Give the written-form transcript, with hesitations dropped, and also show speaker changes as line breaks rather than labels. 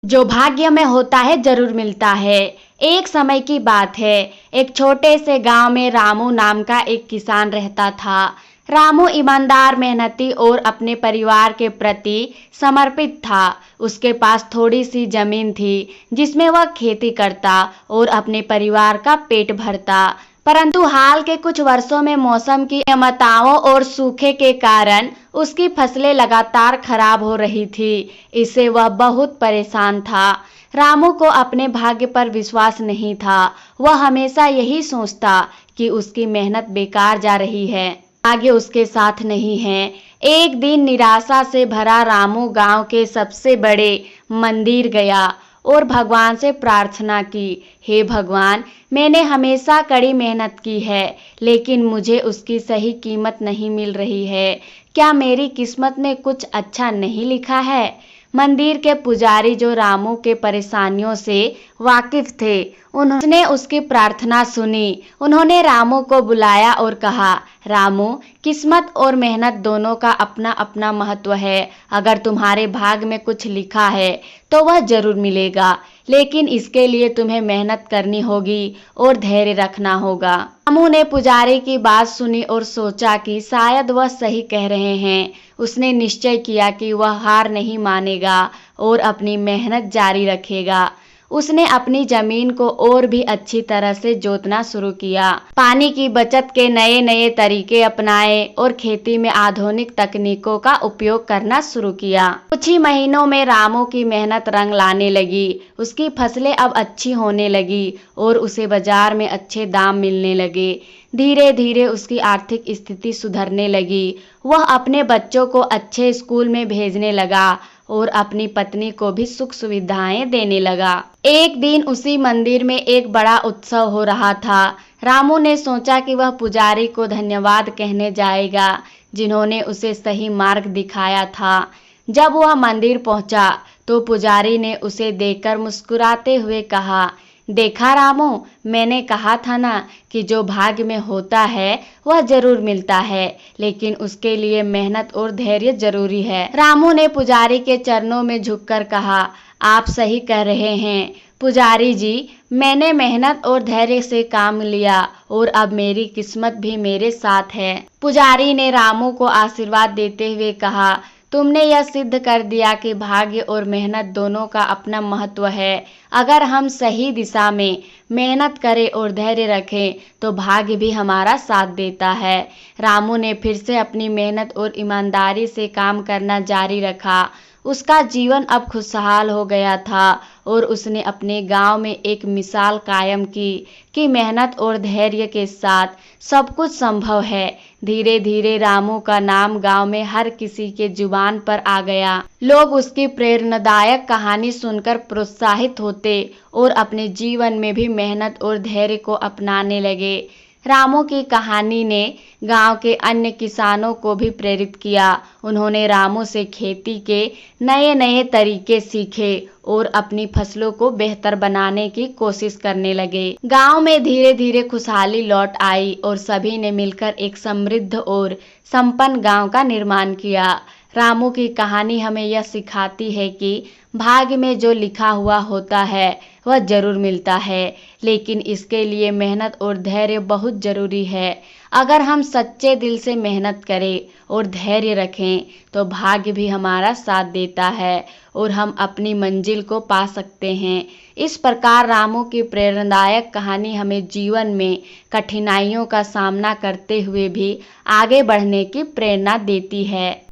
जो भाग्य में होता है जरूर मिलता है। एक समय की बात है, एक छोटे से गांव में रामू नाम का एक किसान रहता था। रामू ईमानदार, मेहनती और अपने परिवार के प्रति समर्पित था। उसके पास थोड़ी सी जमीन थी जिसमें वह खेती करता और अपने परिवार का पेट भरता। परंतु हाल के कुछ वर्षों में मौसम की अनियमितताओं और सूखे के कारण उसकी फसलें लगातार खराब हो रही थी। इससे वह बहुत परेशान था। रामू को अपने भाग्य पर विश्वास नहीं था। वह हमेशा यही सोचता कि उसकी मेहनत बेकार जा रही है, आगे उसके साथ नहीं है। एक दिन निराशा से भरा रामू गांव के सबसे बड़े मंदिर गया और भगवान से प्रार्थना की, हे भगवान, मैंने हमेशा कड़ी मेहनत की है, लेकिन मुझे उसकी सही कीमत नहीं मिल रही है। क्या मेरी किस्मत में कुछ अच्छा नहीं लिखा है? मंदिर के पुजारी, जो रामू के परेशानियों से वाकिफ थे, उन्होंने उसकी प्रार्थना सुनी। उन्होंने रामू को बुलाया और कहा, रामू, किस्मत और मेहनत दोनों का अपना अपना महत्व है। अगर तुम्हारे भाग्य में कुछ लिखा है तो वह जरूर मिलेगा, लेकिन इसके लिए तुम्हें मेहनत करनी होगी और धैर्य रखना होगा। रामू ने पुजारी की बात सुनी और सोचा कि शायद वह सही कह रहे हैं। उसने निश्चय किया कि वह हार नहीं मानेगा और अपनी मेहनत जारी रखेगा। उसने अपनी जमीन को और भी अच्छी तरह से जोतना शुरू किया, पानी की बचत के नए नए तरीके अपनाए और खेती में आधुनिक तकनीकों का उपयोग करना शुरू किया। कुछ ही महीनों में रामू की मेहनत रंग लाने लगी। उसकी फसलें अब अच्छी होने लगी और उसे बाजार में अच्छे दाम मिलने लगे। धीरे धीरे उसकी आर्थिक स्थिति सुधरने लगी। वह अपने बच्चों को अच्छे स्कूल में भेजने लगा और अपनी पत्नी को भी सुख सुविधाएं देने लगा। एक दिन उसी मंदिर में एक बड़ा उत्सव हो रहा था। रामू ने सोचा कि वह पुजारी को धन्यवाद कहने जाएगा, जिन्होंने उसे सही मार्ग दिखाया था। जब वह मंदिर पहुंचा तो पुजारी ने उसे देखकर मुस्कुराते हुए कहा, देखा रामू, मैंने कहा था ना कि जो भाग्य में होता है वह जरूर मिलता है, लेकिन उसके लिए मेहनत और धैर्य जरूरी है। रामू ने पुजारी के चरणों में झुककर कहा, आप सही कह रहे हैं पुजारी जी, मैंने मेहनत और धैर्य से काम लिया और अब मेरी किस्मत भी मेरे साथ है। पुजारी ने रामू को आशीर्वाद देते हुए कहा, तुमने यह सिद्ध कर दिया कि भाग्य और मेहनत दोनों का अपना महत्व है। अगर हम सही दिशा में मेहनत करें और धैर्य रखें तो भाग्य भी हमारा साथ देता है। रामू ने फिर से अपनी मेहनत और ईमानदारी से काम करना जारी रखा। उसका जीवन अब खुशहाल हो गया था और उसने अपने गांव में एक मिसाल कायम की कि मेहनत और धैर्य के साथ सब कुछ संभव है। धीरे धीरे रामू का नाम गांव में हर किसी के जुबान पर आ गया। लोग उसकी प्रेरणादायक कहानी सुनकर प्रोत्साहित होते और अपने जीवन में भी मेहनत और धैर्य को अपनाने लगे। रामू की कहानी ने गांव के अन्य किसानों को भी प्रेरित किया। उन्होंने रामू से खेती के नए नए तरीके सीखे और अपनी फसलों को बेहतर बनाने की कोशिश करने लगे। गांव में धीरे धीरे खुशहाली लौट आई और सभी ने मिलकर एक समृद्ध और संपन्न गांव का निर्माण किया। रामू की कहानी हमें यह सिखाती है कि भाग्य में जो लिखा हुआ होता है वह जरूर मिलता है, लेकिन इसके लिए मेहनत और धैर्य बहुत जरूरी है। अगर हम सच्चे दिल से मेहनत करें और धैर्य रखें तो भाग्य भी हमारा साथ देता है और हम अपनी मंजिल को पा सकते हैं। इस प्रकार रामू की प्रेरणादायक कहानी हमें जीवन में कठिनाइयों का सामना करते हुए भी आगे बढ़ने की प्रेरणा देती है।